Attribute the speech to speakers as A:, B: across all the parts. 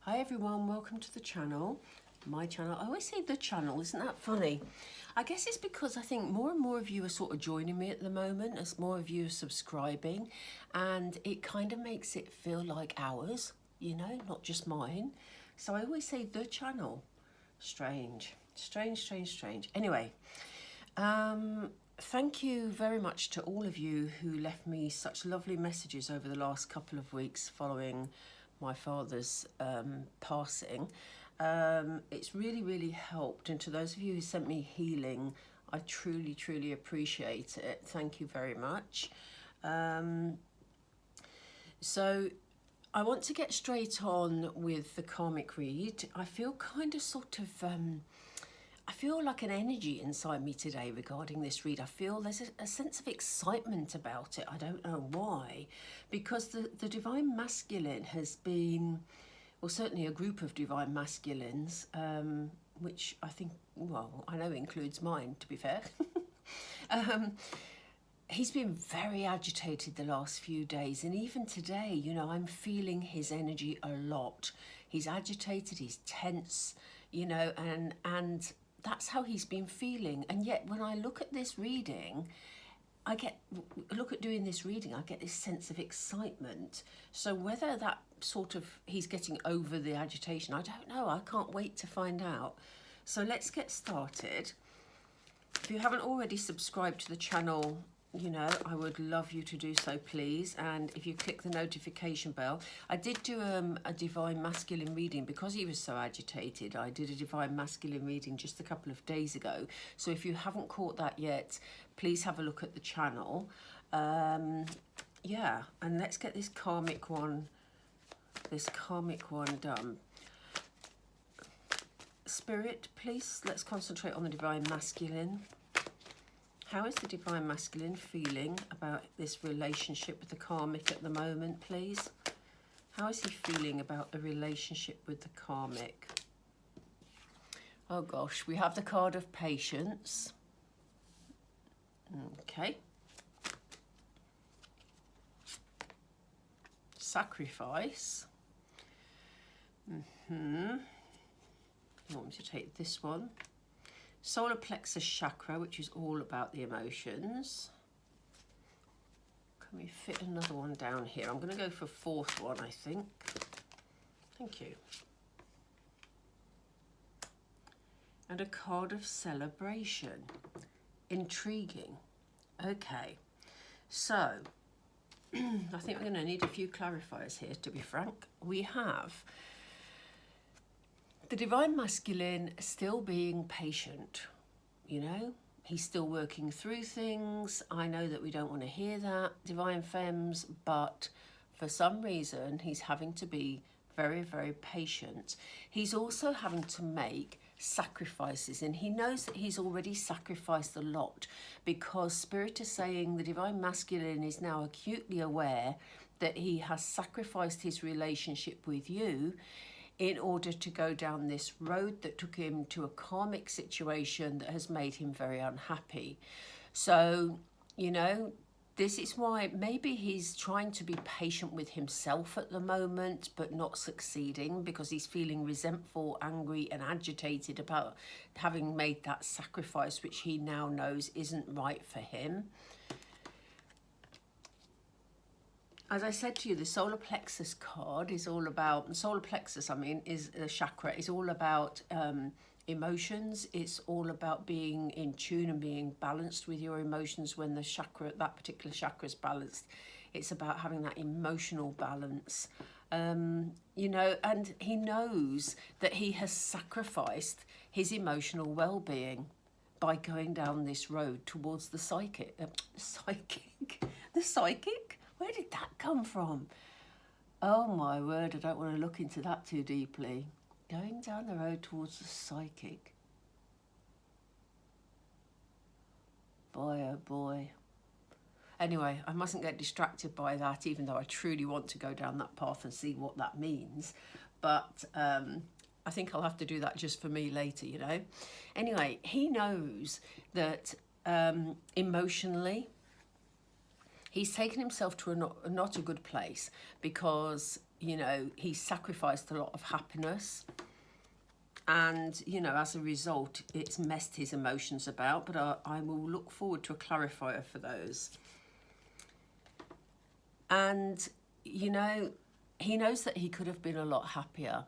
A: Hi everyone, welcome to the channel, my channel. I always say the channel, isn't that funny? I guess it's because I think more and more of you are sort of joining me at the moment, as more of you are subscribing, and it kind of makes it feel like ours, you know, not just mine. So I always say the channel. Strange. Anyway, thank you very much to all of you who left me such lovely messages over the last couple of weeks following my father's passing. It's really helped, and to those of you who sent me healing, I truly appreciate it. Thank you very much. So I want to get straight on with the karmic read. I feel kind of sort of I feel like an energy inside me today regarding this read. I feel there's a sense of excitement about it. I don't know why, because the divine masculine has been, well, certainly a group of divine masculines, which I think, well, I know includes mine, to be fair. He's been very agitated the last few days, and even today, you know, I'm feeling his energy a lot. He's agitated, he's tense, you know, and that's how he's been feeling. And yet when I look at this reading, I get this sense of excitement. So whether that sort of, he's getting over the agitation, I don't know. I can't wait to find out. So let's get started. If you haven't already subscribed to the channel, you know, I would love you to do so, please. And if you click the notification bell, I did do a divine masculine reading because he was so agitated. I did a divine masculine reading just a couple of days ago. So if you haven't caught that yet, please have a look at the channel. Yeah, and let's get this karmic one done. Spirit, please, let's concentrate on the divine masculine. How is the divine masculine feeling about this relationship with the karmic at the moment, please? How is he feeling about the relationship with the karmic? Oh gosh, we have the card of patience. Okay. Sacrifice. You want me to take this one? Solar plexus chakra, which is all about the emotions. Can we fit another one down here? I'm going to go for a fourth one, I think. Thank you. And a card of celebration. Intriguing. Okay, so I think we're going to need a few clarifiers here, to be frank. We have the divine masculine still being patient, you know, he's still working through things. I know that we don't want to hear that, divine femmes, but for some reason he's having to be very patient. He's also having to make sacrifices, and he knows that he's already sacrificed a lot, because Spirit is saying the divine masculine is now acutely aware that he has sacrificed his relationship with you in order to go down this road that took him to a karmic situation that has made him very unhappy. So, you know, this is why maybe he's trying to be patient with himself at the moment, but not succeeding, because he's feeling resentful, angry and agitated about having made that sacrifice, which he now knows isn't right for him. As I said to you, the solar plexus card is all about, solar plexus, I mean, is a chakra, is all about emotions. It's all about being in tune and being balanced with your emotions when the chakra, that particular chakra is balanced. It's about having that emotional balance, you know, and he knows that he has sacrificed his emotional well-being by going down this road towards the psychic. The psychic? Where did that come from? Oh my word, I don't want to look into that too deeply. Going down the road towards the psychic. Boy, oh boy. Anyway, I mustn't get distracted by that, even though I truly want to go down that path and see what that means. But I think I'll have to do that just for me later, you know. Anyway, he knows that emotionally, he's taken himself to not a good place, because you know, he's sacrificed a lot of happiness. And, you know, as a result, it's messed his emotions about. But I will look forward to a clarifier for those. And, you know, he knows that he could have been a lot happier.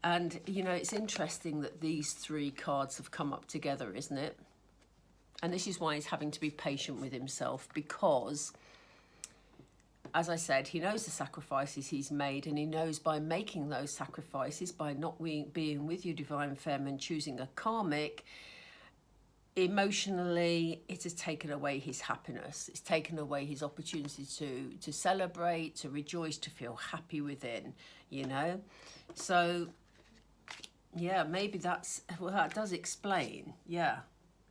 A: And, you know, it's interesting that these three cards have come up together, isn't it? And this is why he's having to be patient with himself, because, as I said, he knows the sacrifices he's made, and he knows by making those sacrifices, by not being with you, Divine Femme, and choosing a karmic, emotionally, it has taken away his happiness. It's taken away his opportunity to celebrate, to rejoice, to feel happy within, you know? So, yeah, maybe that does explain, yeah,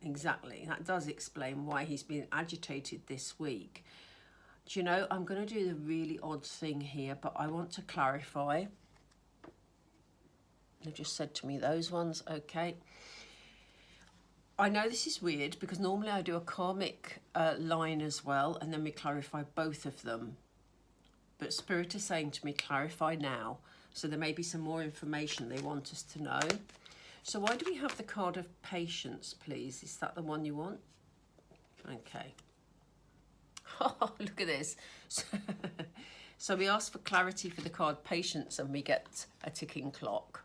A: exactly. That does explain why he's been agitated this week. Do you know, I'm going to do the really odd thing here, but I want to clarify. They've just said to me those ones, okay. I know this is weird because normally I do a karmic line as well, and then we clarify both of them. But Spirit is saying to me, clarify now. So there may be some more information they want us to know. So why do we have the card of patience, please? Is that the one you want? Okay. Oh, look at this. So we ask for clarity for the card patience, and we get a ticking clock.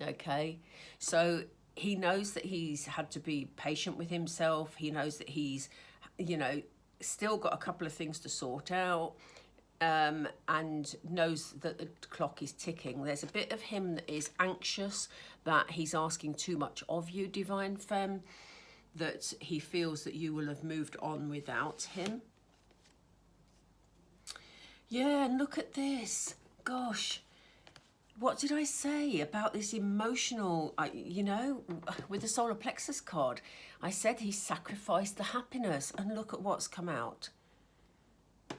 A: Okay. So he knows that he's had to be patient with himself. He knows that he's, you know, still got a couple of things to sort out, and knows that the clock is ticking. There's a bit of him that is anxious, that he's asking too much of you, Divine Femme, that he feels that you will have moved on without him. Yeah, and look at this. Gosh. What did I say about this emotional, you know, with the solar plexus card? I said he sacrificed the happiness, and look at what's come out.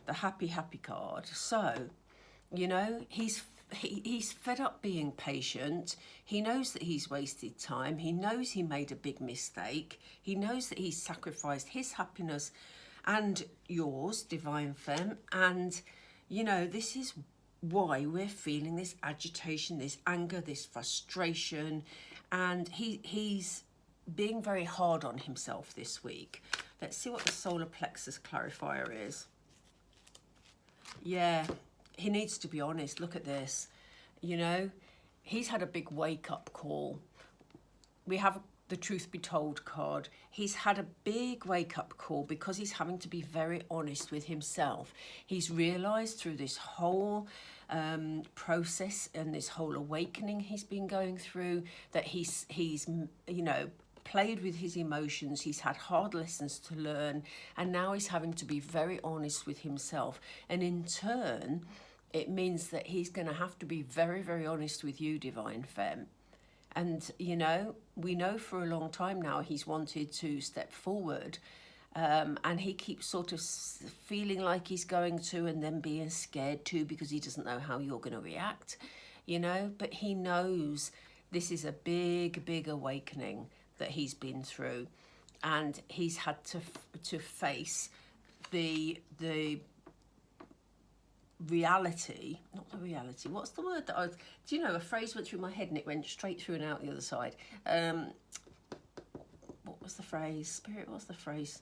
A: The happy card. So, you know, he's fed up being patient. He knows that he's wasted time. He knows he made a big mistake. He knows that he's sacrificed his happiness and yours, Divine Femme. And, you know, this is why we're feeling this agitation, this anger, this frustration, and he's being very hard on himself this week. Let's see what the solar plexus clarifier is. Yeah, he needs to be honest. Look at this. You know, he's had a big wake-up call. We have the truth be told card. He's had a big wake-up call because he's having to be very honest with himself. He's realised through this whole process and this whole awakening he's been going through that he's you know, played with his emotions. He's had hard lessons to learn, and now he's having to be very honest with himself. And in turn, it means that he's going to have to be very, very honest with you, Divine Femme. And, you know, we know for a long time now he's wanted to step forward, and he keeps sort of feeling like he's going to, and then being scared too because he doesn't know how you're going to react, you know. But he knows this is a big, big awakening that he's been through, and he's had to face the reality, not the reality, what's the word that do you know, a phrase went through my head and it went straight through and out the other side. What was the phrase? Spirit, what's the phrase?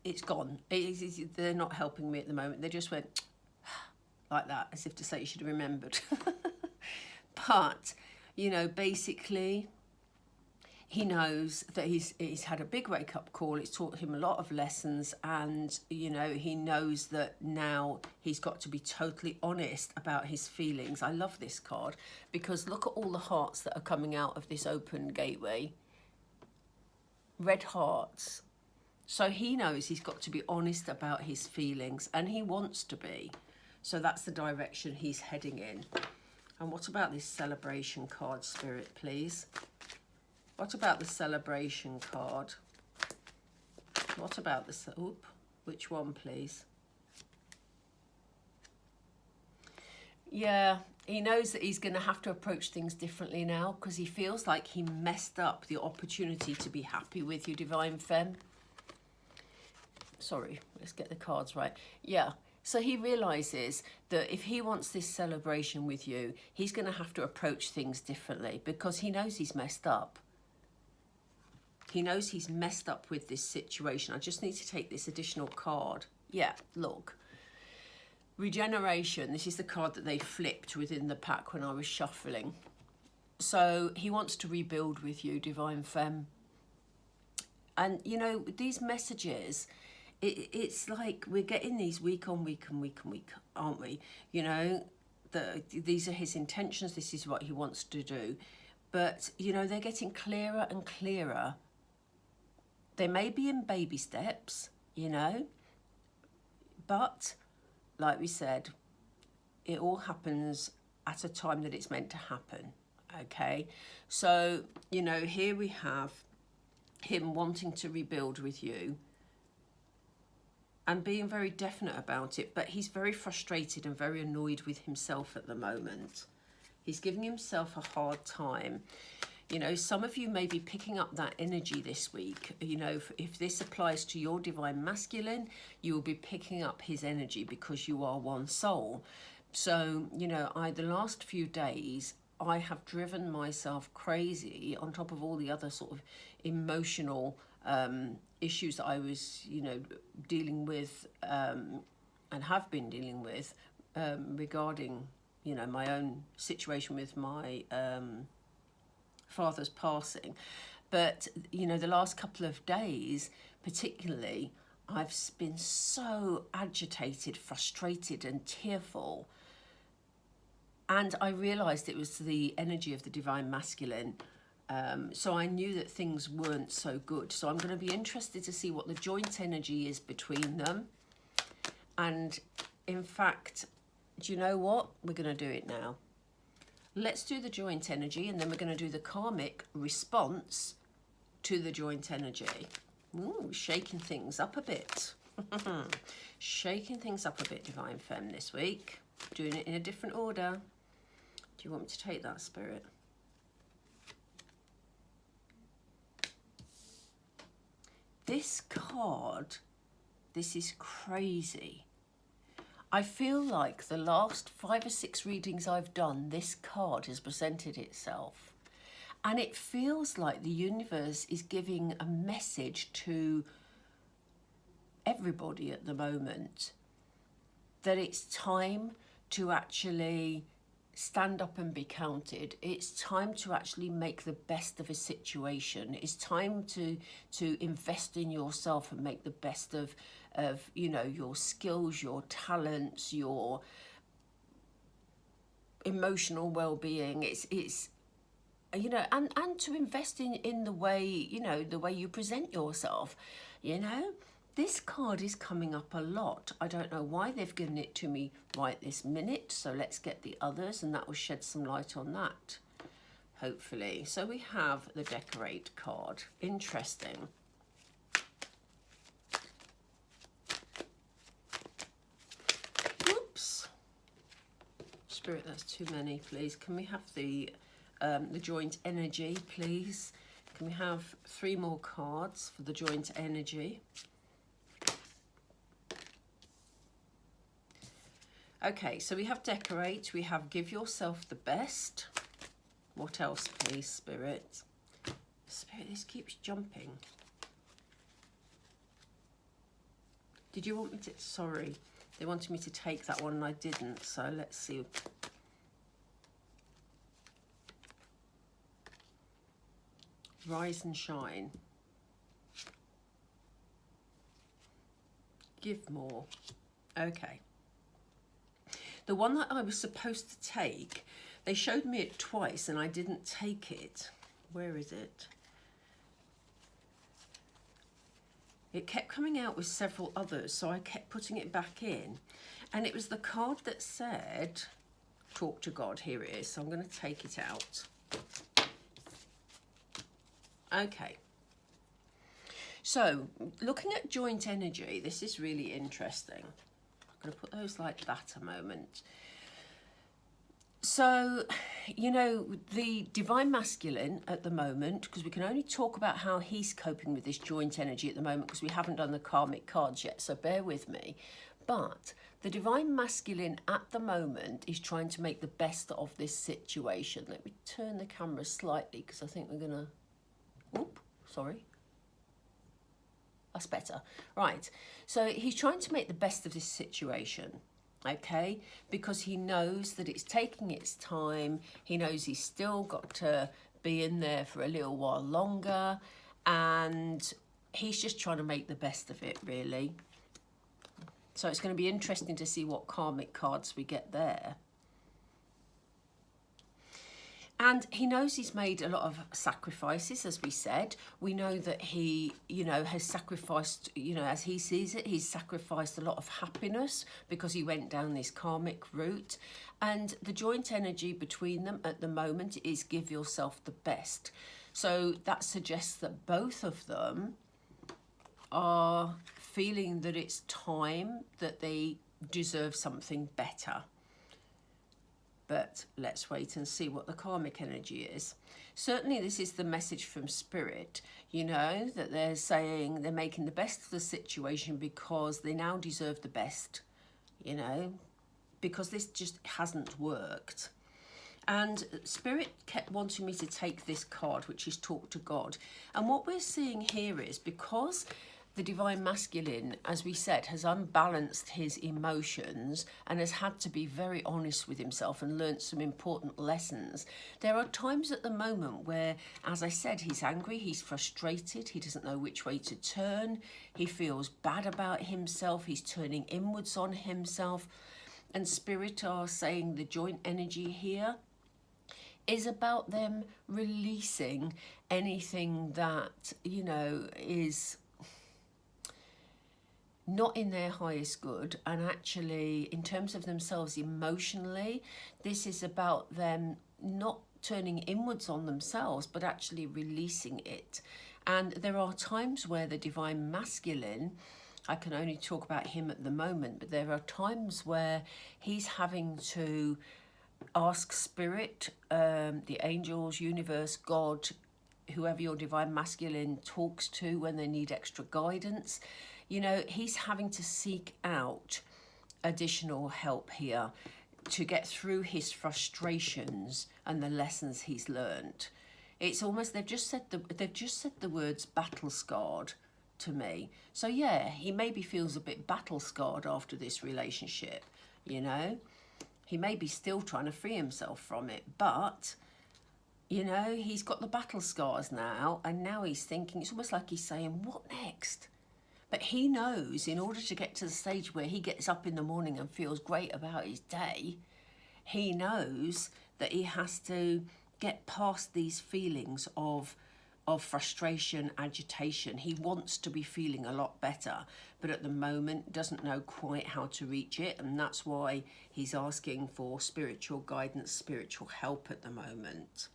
A: It's gone. They're not helping me at the moment. They just went like that, as if to say you should have remembered. But, you know, basically, he knows that he's had a big wake-up call. It's taught him a lot of lessons, and, you know, he knows that now he's got to be totally honest about his feelings. I love this card because look at all the hearts that are coming out of this open gateway. Red hearts. So he knows he's got to be honest about his feelings, and he wants to be. So that's the direction he's heading in. And what about this celebration card, Spirit, please? What about the celebration card? What about the... Oop, which one, please? Yeah, he knows that he's going to have to approach things differently now because he feels like he messed up the opportunity to be happy with you, Divine Femme. Sorry, let's get the cards right. Yeah. So he realizes that if he wants this celebration with you, he's going to have to approach things differently because he knows he's messed up. He knows he's messed up with this situation. I just need to take this additional card. Yeah, look. Regeneration. This is the card that they flipped within the pack when I was shuffling. So he wants to rebuild with you, Divine Femme. And, you know, these messages, it's like we're getting these week on week and week and week, aren't we? You know, these are his intentions. This is what he wants to do. But, you know, they're getting clearer and clearer. They may be in baby steps, you know, but like we said, it all happens at a time that it's meant to happen, okay? So, you know, here we have him wanting to rebuild with you and being very definite about it, but he's very frustrated and very annoyed with himself at the moment. He's giving himself a hard time. You know, some of you may be picking up that energy this week. You know, if this applies to your divine masculine, you will be picking up his energy because you are one soul. So, you know, the last few days, I have driven myself crazy on top of all the other sort of emotional issues that I was, you know, dealing with and have been dealing with regarding, you know, my own situation with my father's passing. But, you know, the last couple of days, particularly, I've been so agitated, frustrated and tearful. And I realised it was the energy of the divine masculine. So I knew that things weren't so good. So I'm going to be interested to see what the joint energy is between them. And in fact, do you know what? We're going to do it now. Let's do the joint energy, and then we're going to do the karmic response to the joint energy. Ooh, shaking things up a bit. Shaking things up a bit, Divine Femme, this week. Doing it in a different order. Do you want me to take that, Spirit? This card, this is crazy. I feel like the last 5 or 6 readings I've done, this card has presented itself. And it feels like the universe is giving a message to everybody at the moment that it's time to actually stand up and be counted. It's time to actually make the best of a situation. It's time to invest in yourself and make the best of you know, your skills, your talents, your emotional well-being. It's you know, and to invest in the way, you know, the way you present yourself. You know, this card is coming up a lot. I don't know why they've given it to me right this minute, so let's get the others and that will shed some light on that, hopefully. So we have the decorate card. Interesting. Oops. Spirit, that's too many, please. Can we have the joint energy, please? Can we have 3 more cards for the joint energy? Okay, so we have decorate, we have give yourself the best. What else, please, Spirit? Spirit, this keeps jumping. Did you want me to, sorry, they wanted me to take that one and I didn't, so let's see. Rise and shine. Give more. Okay. The one that I was supposed to take, they showed me it twice and I didn't take it. Where is it? It kept coming out with several others, so I kept putting it back in. And it was the card that said, talk to God. Here it is. So I'm going to take it out. Okay. So, looking at joint energy, this is really interesting. I'm going to put those like that a moment. So, you know, the divine masculine at the moment, because we can only talk about how he's coping with this joint energy at the moment because we haven't done the karmic cards yet, so bear with me. But the divine masculine at the moment is trying to make the best of this situation. Let me turn the camera slightly because I think we're going to... Oop, sorry. That's better. Right, so he's trying to make the best of this situation. Okay, because he knows that it's taking its time. He knows he's still got to be in there for a little while longer, and he's just trying to make the best of it, really. So it's going to be interesting to see what karmic cards we get there. And he knows he's made a lot of sacrifices, as we said. We know that he, you know, has sacrificed, you know, as he sees it, he's sacrificed a lot of happiness because he went down this karmic route. And the joint energy between them at the moment is give yourself the best. So that suggests that both of them are feeling that it's time that they deserve something better. But let's wait and see what the karmic energy is. Certainly this is the message from Spirit, you know, that they're saying they're making the best of the situation because they now deserve the best, you know, because this just hasn't worked. And Spirit kept wanting me to take this card, which is Talk to God. And what we're seeing here is because the divine masculine, as we said, has unbalanced his emotions and has had to be very honest with himself and learnt some important lessons. There are times at the moment where, as I said, he's angry, he's frustrated, he doesn't know which way to turn, he feels bad about himself, he's turning inwards on himself. And Spirit are saying the joint energy here is about them releasing anything that, you know, is not in their highest good, and actually in terms of themselves emotionally, this is about them not turning inwards on themselves but actually releasing it. And there are times where the divine masculine, I can only talk about him at the moment, but there are times where he's having to ask Spirit, the angels, universe, God, whoever your divine masculine talks to when they need extra guidance. You know, he's having to seek out additional help here to get through his frustrations and the lessons he's learned. It's almost, they've just said the words battle scarred to me. So yeah, he maybe feels a bit battle scarred after this relationship, you know. He may be still trying to free himself from it, but you know, he's got the battle scars now, and now he's thinking, it's almost like he's saying, what next? But he knows in order to get to the stage where he gets up in the morning and feels great about his day, he knows that he has to get past these feelings of frustration, agitation. He wants to be feeling a lot better, but at the moment doesn't know quite how to reach it, and that's why he's asking for spiritual guidance, spiritual help at the moment.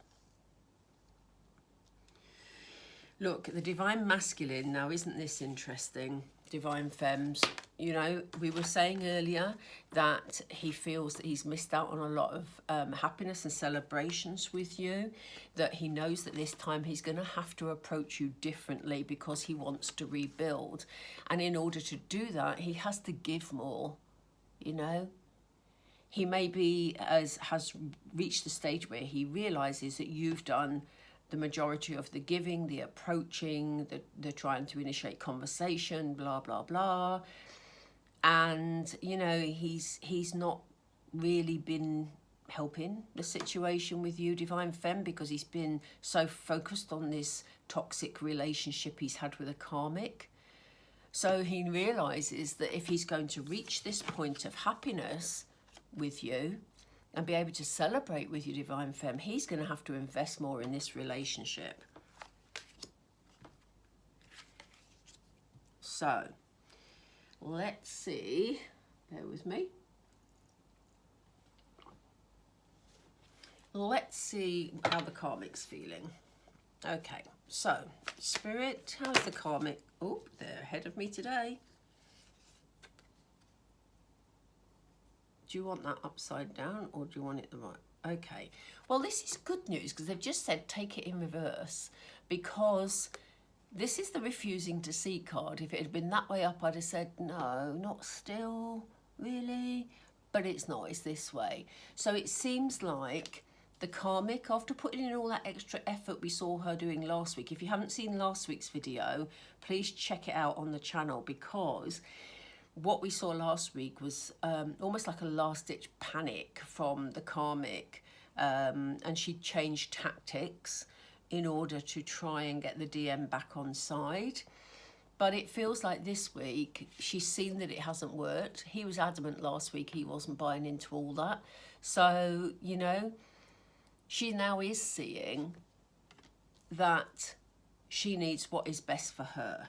A: Look, the divine masculine, now isn't this interesting? Divine femmes, you know, we were saying earlier that he feels that he's missed out on a lot of happiness and celebrations with you, that he knows that this time he's going to have to approach you differently because he wants to rebuild. And in order to do that, he has to give more, you know. He maybe has reached the stage where he realises that you've done the majority of the giving, the approaching, the trying to initiate conversation, blah, blah, blah. And, you know, he's not really been helping the situation with you, Divine Femme, because he's been so focused on this toxic relationship he's had with a karmic. So he realises that if he's going to reach this point of happiness with you, and be able to celebrate with your Divine Femme, he's going to have to invest more in this relationship. So, let's see. Bear with me. Let's see how the karmic's feeling. Okay, so, Spirit, how's the karmic? Oh, they're ahead of me today. Do you want that upside down or do you want it the right? Okay. Well, this is good news because they've just said take it in reverse, because this is the refusing to see card. If it had been that way up, I'd have said, no, not still, really. But it's not, it's this way. So it seems like the karmic, after putting in all that extra effort we saw her doing last week, if you haven't seen last week's video, please check it out on the channel, because what we saw last week was almost like a last-ditch panic from the karmic, and she changed tactics in order to try and get the DM back on side. But it feels like this week she's seen that it hasn't worked. He was adamant last week he wasn't buying into all that. So, you know, she now is seeing that she needs what is best for her.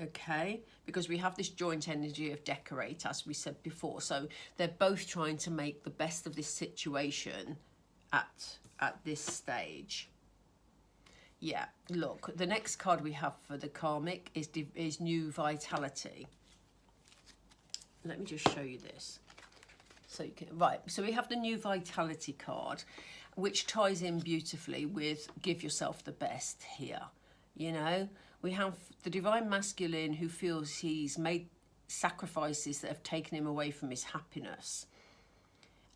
A: Okay, because we have this joint energy of decorate, as we said before. So they're both trying to make the best of this situation at this stage. Yeah, look, the next card we have for the karmic is New Vitality. Let me just show you this. So you can, right, so we have the New Vitality card, which ties in beautifully with give yourself the best here. You know, we have the Divine Masculine who feels he's made sacrifices that have taken him away from his happiness.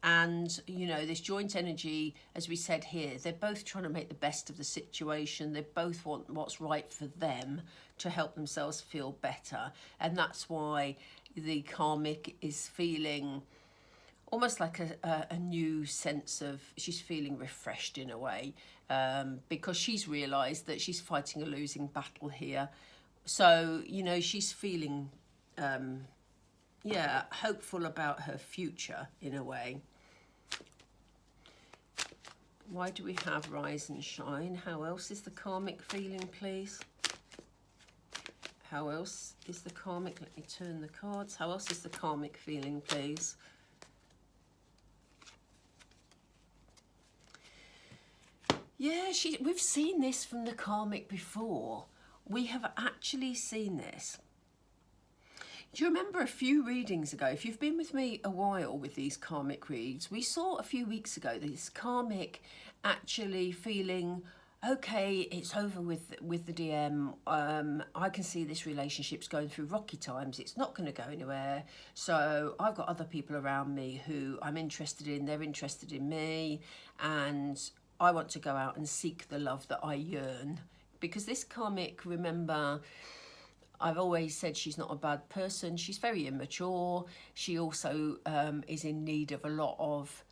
A: And, you know, this joint energy, as we said here, they're both trying to make the best of the situation. They both want what's right for them to help themselves feel better. And that's why the karmic is feeling almost like a new sense of, she's feeling refreshed in a way, because she's realised that she's fighting a losing battle here. So, you know, she's feeling, yeah, hopeful about her future in a way. Why do we have Rise and Shine? How else is the karmic feeling, please? How else is the karmic? Let me turn the cards. How else is the karmic feeling, please? Yeah, we've seen this from the karmic before. We have actually seen this. Do you remember a few readings ago, if you've been with me a while with these karmic reads, we saw a few weeks ago this karmic actually feeling, okay, it's over with the DM. I can see this relationship's going through rocky times. It's not going to go anywhere. So I've got other people around me who I'm interested in. They're interested in me. And I want to go out and seek the love that I yearn. Because this karmic, remember, I've always said she's not a bad person. She's very immature. She also is in need of a lot of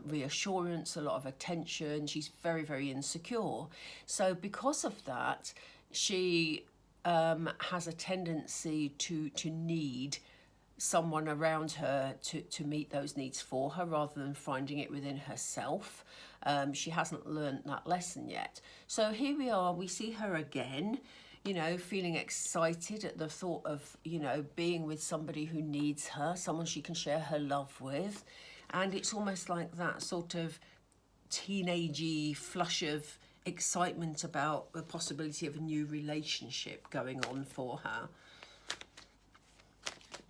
A: reassurance, a lot of attention. She's very, very insecure. So because of that, she has a tendency to need someone around her to meet those needs for her rather than finding it within herself. She hasn't learned that lesson yet. So here we are, we see her again, you know, feeling excited at the thought of, you know, being with somebody who needs her, someone she can share her love with. And it's almost like that sort of teenagey flush of excitement about the possibility of a new relationship going on for her.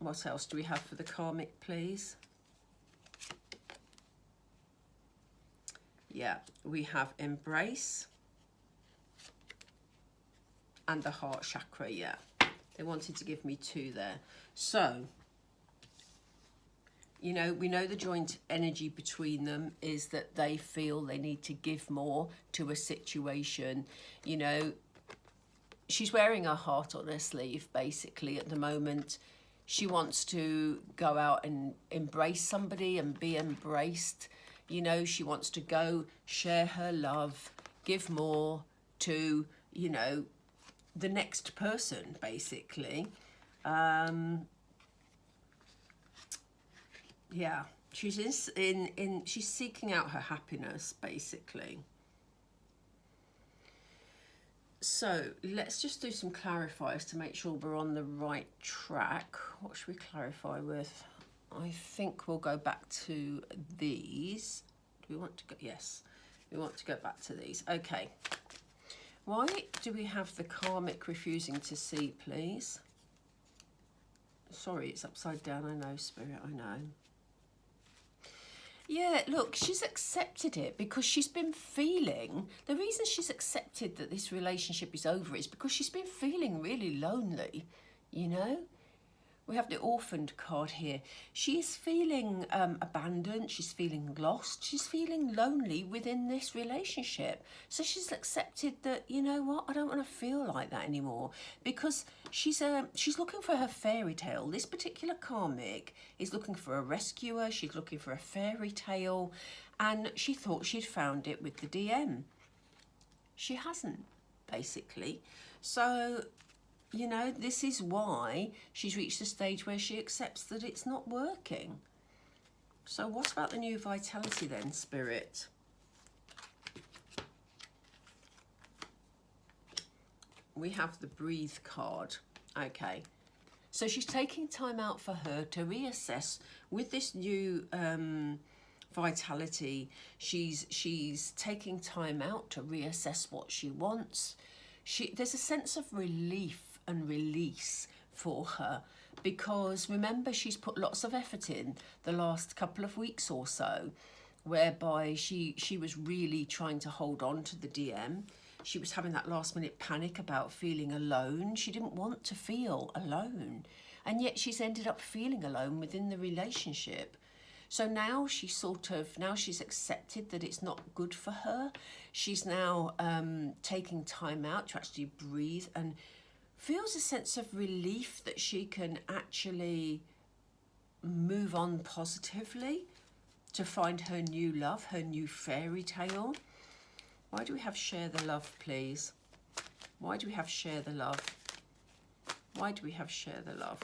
A: What else do we have for the karmic, please? Yeah, we have Embrace and the Heart Chakra, yeah. They wanted to give me two there. So, you know, we know the joint energy between them is that they feel they need to give more to a situation. You know, she's wearing her heart on her sleeve, basically, at the moment. She wants to go out and embrace somebody and be embraced. You know, she wants to go share her love, give more to, you know, the next person, basically. Yeah, she's she's seeking out her happiness, basically. So let's just do some clarifiers to make sure we're on the right track. What should we clarify with? I think we'll go back to these. Do we want to go? Yes, we want to go back to these. Okay. Why do we have the karmic refusing to see, please? Sorry, it's upside down. I know, Spirit, I know. Yeah, look, she's accepted it because she's been feeling, the reason she's accepted that this relationship is over is because she's been feeling really lonely, you know? We have the orphaned card here. She is feeling abandoned, she's feeling lost, she's feeling lonely within this relationship. So she's accepted that, you know what, I don't want to feel like that anymore, because she's looking for her fairy tale. This particular karmic is looking for a rescuer, she's looking for a fairy tale, and she thought she'd found it with the DM. She hasn't, basically. So, you know, this is why she's reached a stage where she accepts that it's not working. So what about the new vitality then, Spirit? We have the Breathe card. Okay. So she's taking time out for her to reassess with this new vitality. She's taking time out to reassess what she wants. There's a sense of relief and release for her, because remember, she's put lots of effort in the last couple of weeks or so, whereby she was really trying to hold on to the DM. She was having that last minute panic about feeling alone. She didn't want to feel alone, and yet she's ended up feeling alone within the relationship. So now she's accepted that it's not good for her. She's now taking time out to actually breathe and feels a sense of relief that she can actually move on positively to find her new love, her new fairy tale. Why do we have share the love, please? Why do we have share the love? Why do we have share the love?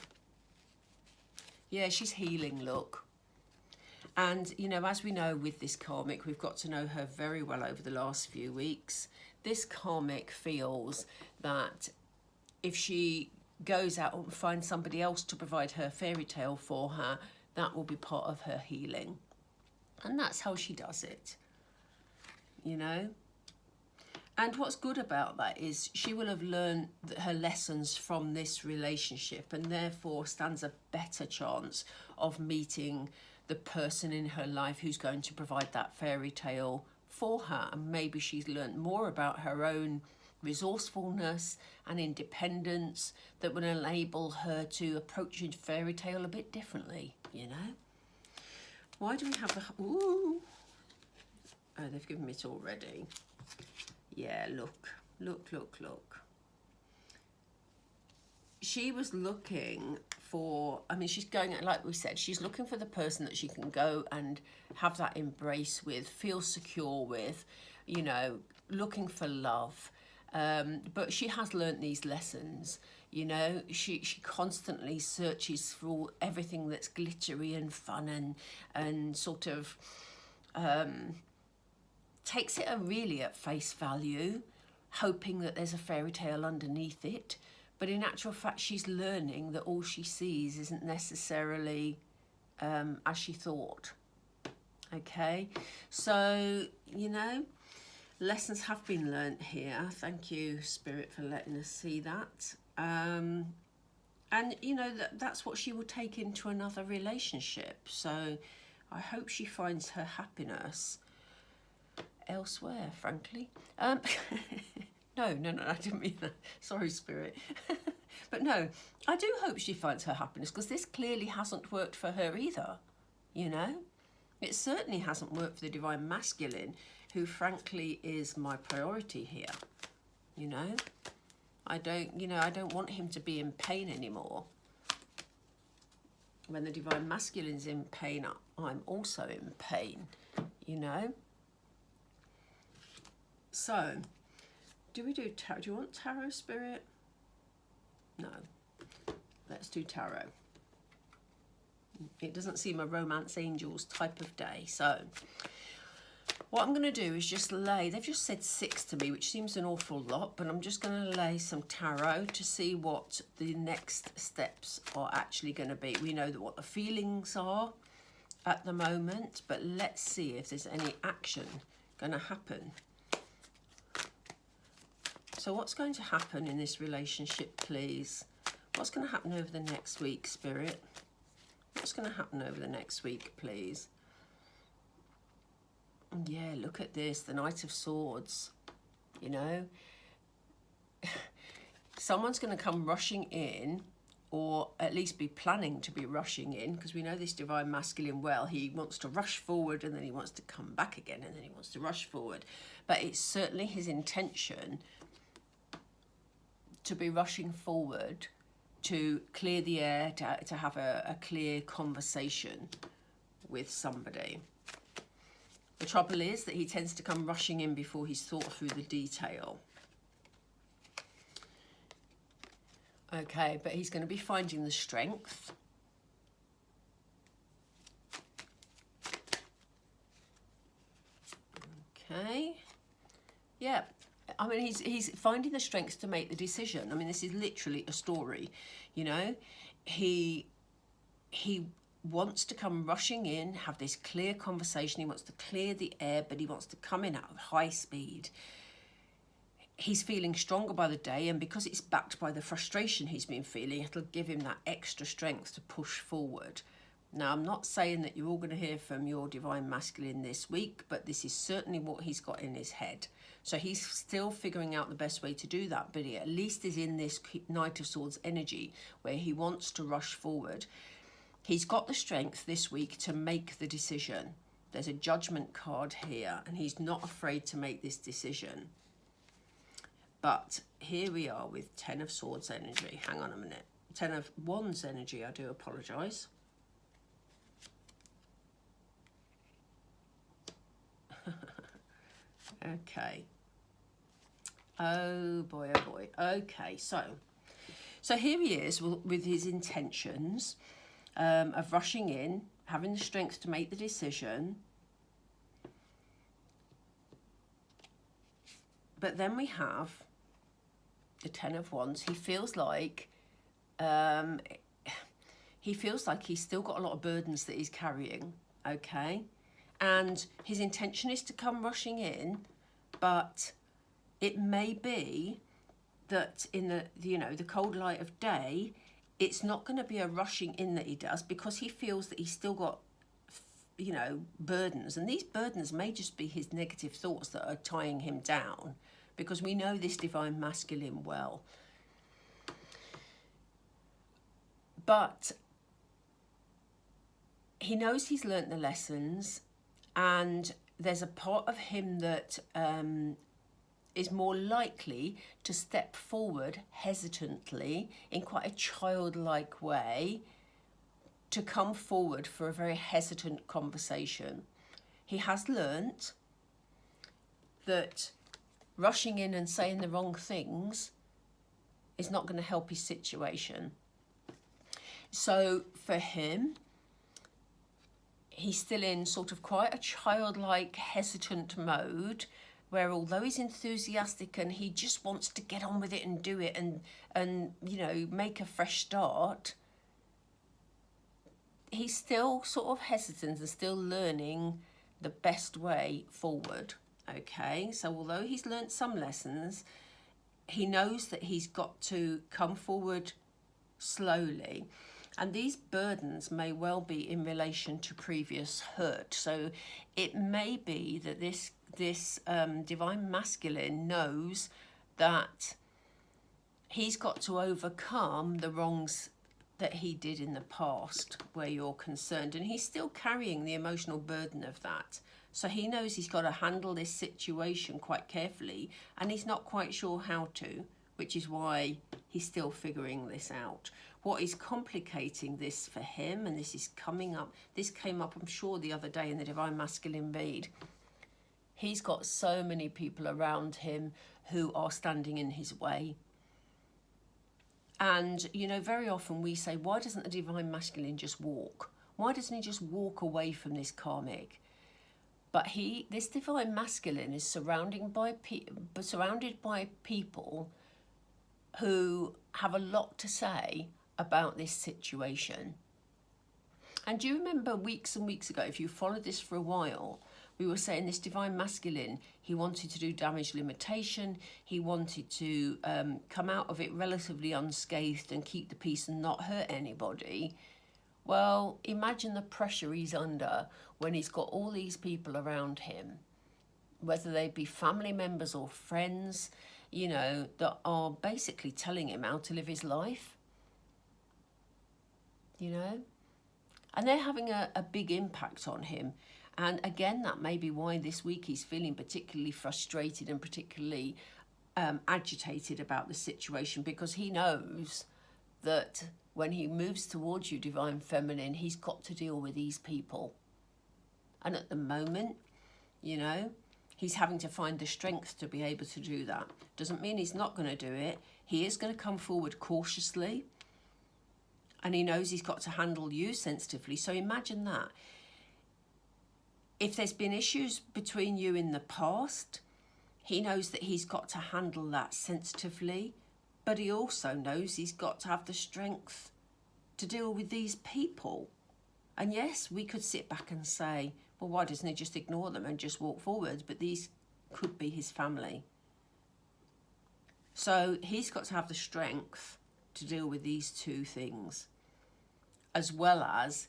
A: Yeah, she's healing, look. And, you know, as we know with this karmic, we've got to know her very well over the last few weeks. This karmic feels that if she goes out and finds somebody else to provide her fairy tale for her, that will be part of her healing. And that's how she does it, you know? And what's good about that is she will have learned her lessons from this relationship, and therefore stands a better chance of meeting the person in her life who's going to provide that fairy tale for her. And maybe she's learned more about her own resourcefulness and independence that will enable her to approach a fairy tale a bit differently, you know? Why do we have the... Ooh. Oh, they've given me it already. Yeah, look. She was looking for, I mean, she's going, like we said, she's looking for the person that she can go and have that embrace with, feel secure with, you know, looking for love. But she has learnt these lessons, you know. She constantly searches for everything that's glittery and fun and sort of takes it really at face value, hoping that there's a fairy tale underneath it. But in actual fact, she's learning that all she sees isn't necessarily as she thought. Okay, so, you know, lessons have been learnt here. Thank you, Spirit, for letting us see that. And, you know, that's what she will take into another relationship. So I hope she finds her happiness elsewhere, frankly. No, I didn't mean that. Sorry, Spirit. But no, I do hope she finds her happiness, because this clearly hasn't worked for her either, you know? It certainly hasn't worked for the Divine Masculine, who frankly is my priority here, you know? I don't want him to be in pain anymore. When the Divine Masculine's in pain, I'm also in pain, you know? So, do we do tarot? Do you want tarot, Spirit? No. Let's do tarot. It doesn't seem a romance angels type of day. So, what I'm going to do is just lay, they've just said 6 to me, which seems an awful lot, but I'm just going to lay some tarot to see what the next steps are actually going to be. We know that what the feelings are at the moment, but let's see if there's any action going to happen. So what's going to happen in this relationship, please? What's going to happen over the next week, Spirit? What's going to happen over the next week, please? Yeah, look at this, the Knight of Swords. You know, someone's going to come rushing in, or at least be planning to be rushing in, because we know this divine masculine well. He wants to rush forward, and then he wants to come back again, and then he wants to rush forward. But it's certainly his intention to be rushing forward to clear the air, to have a clear conversation with somebody. The trouble is that he tends to come rushing in before he's thought through the detail. Okay, but he's going to be finding the strength. Okay. Yeah. I mean, he's finding the strength to make the decision. I mean, this is literally a story, you know. He wants to come rushing in, have this clear conversation. He wants to clear the air, but he wants to come in at high speed. He's feeling stronger by the day, and because it's backed by the frustration he's been feeling, it'll give him that extra strength to push forward. Now, I'm not saying that you're all going to hear from your divine masculine this week, but this is certainly what he's got in his head. So he's still figuring out the best way to do that, but he at least is in this Knight of Swords energy where he wants to rush forward. He's got the strength this week to make the decision. There's a Judgment card here, and he's not afraid to make this decision. But here we are with 10 of Swords energy. Hang on a minute. 10 of Wands energy, I do apologise. Okay. Oh boy, oh boy. Okay, so here he is with his intentions of rushing in, having the strength to make the decision. But then we have the 10 of Wands. He feels like he's still got a lot of burdens that he's carrying, okay? And his intention is to come rushing in, but it may be that in the cold light of day, it's not going to be a rushing in that he does, because he feels that he's still got, burdens. And these burdens may just be his negative thoughts that are tying him down, because we know this divine masculine well. But he knows he's learnt the lessons, and there's a part of him that is more likely to step forward hesitantly in quite a childlike way, to come forward for a very hesitant conversation. He has learnt that rushing in and saying the wrong things is not going to help his situation. So for him, he's still in sort of quite a childlike, hesitant mode, where although he's enthusiastic and he just wants to get on with it and do it and make a fresh start, he's still sort of hesitant and still learning the best way forward. Okay, so although he's learnt some lessons, he knows that he's got to come forward slowly. And these burdens may well be in relation to previous hurt. So it may be that this divine masculine knows that he's got to overcome the wrongs that he did in the past where you're concerned. And he's still carrying the emotional burden of that. So he knows he's got to handle this situation quite carefully, and he's not quite sure how to, which is why he's still figuring this out. What is complicating this for him, and this came up, I'm sure, the other day in the Divine Masculine read. He's got so many people around him who are standing in his way. And, very often we say, why doesn't the Divine Masculine just walk? Why doesn't he just walk away from this karmic? But this Divine Masculine is surrounded by people who have a lot to say about this situation. And do you remember weeks and weeks ago, if you followed this for a while, We were saying this divine masculine, he wanted to do damage limitation. He wanted to come out of it relatively unscathed and keep the peace and not hurt anybody. Well, imagine the pressure he's under when he's got all these people around him, whether they be family members or friends, you know, that are basically telling him how to live his life, you know, and they're having a big impact on him. And again, that may be why this week he's feeling particularly frustrated and particularly agitated about the situation, because he knows that when he moves towards you, Divine Feminine, he's got to deal with these people. And at the moment, you know, he's having to find the strength to be able to do that. Doesn't mean he's not going to do it. He is going to come forward cautiously. And he knows he's got to handle you sensitively. So imagine that. If there's been issues between you in the past, he knows that he's got to handle that sensitively. But he also knows he's got to have the strength to deal with these people. And yes, we could sit back and say, well, why doesn't he just ignore them and just walk forward? But these could be his family. So he's got to have the strength to deal with these two things, as well as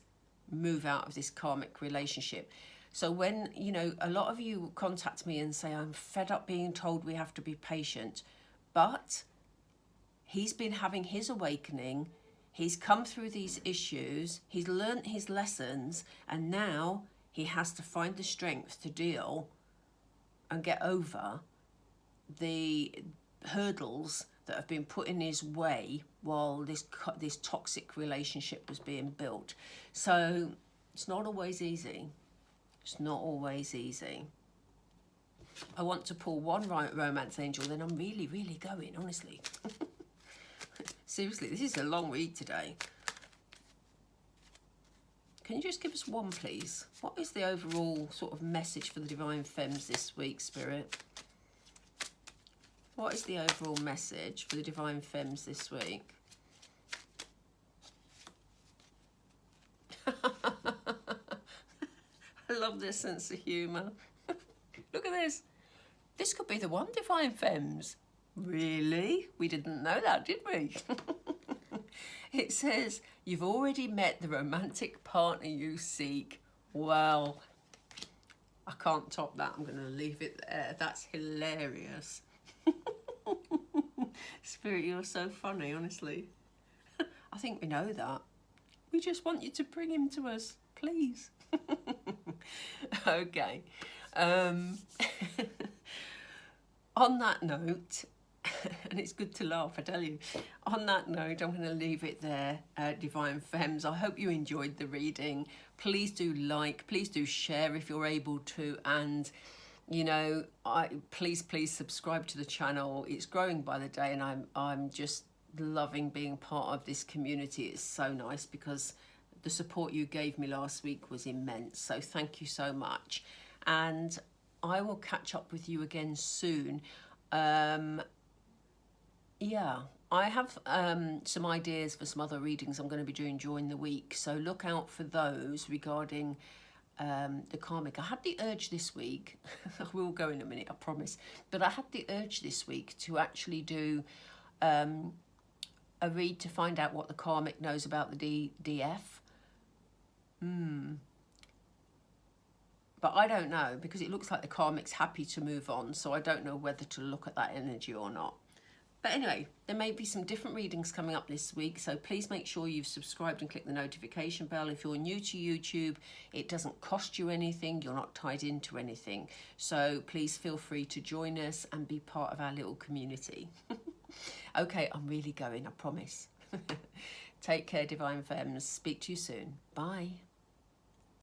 A: move out of this karmic relationship. So when, you know, a lot of you contact me and say, I'm fed up being told we have to be patient. But he's been having his awakening. He's come through these issues. He's learnt his lessons. And now he has to find the strength to deal and get over the hurdles that have been put in his way while this toxic relationship was being built. So it's not always easy. It's not always easy. I want to pull one romance angel, then I'm really, really going, honestly. Seriously, this is a long read today. Can you just give us one, please? What is the overall sort of message for the Divine Femmes this week, Spirit? What is the overall message for the Divine Femmes this week? I love this sense of humour. Look at this. This could be the one, Divine Femmes. Really? We didn't know that, did we? It says, you've already met the romantic partner you seek. Well, I can't top that. I'm going to leave it there. That's hilarious. Spirit, you're so funny, honestly. I think we know that. We just want you to bring him to us, please. Okay. On that note, and it's good to laugh, I tell you. On that note, I'm going to leave it there, Divine Femmes. I hope you enjoyed the reading. Please do like, please do share if you're able to, and you know, please subscribe to the channel. It's growing by the day, and I'm just loving being part of this community. It's so nice because the support you gave me last week was immense. So thank you so much, and I will catch up with you again soon. Yeah, I have some ideas for some other readings I'm going to be doing during the week, so look out for those regarding the karmic. I had the urge this week, I will go in a minute, I promise, but I had the urge this week to actually do a read to find out what the karmic knows about the DF. But I don't know, because it looks like the karmic's happy to move on, so I don't know whether to look at that energy or not. But anyway, there may be some different readings coming up this week, so please make sure you've subscribed and click the notification bell. If you're new to YouTube, it doesn't cost you anything. You're not tied into anything. So please feel free to join us and be part of our little community. Okay, I'm really going, I promise. Take care, Divine Femmes. Speak to you soon. Bye.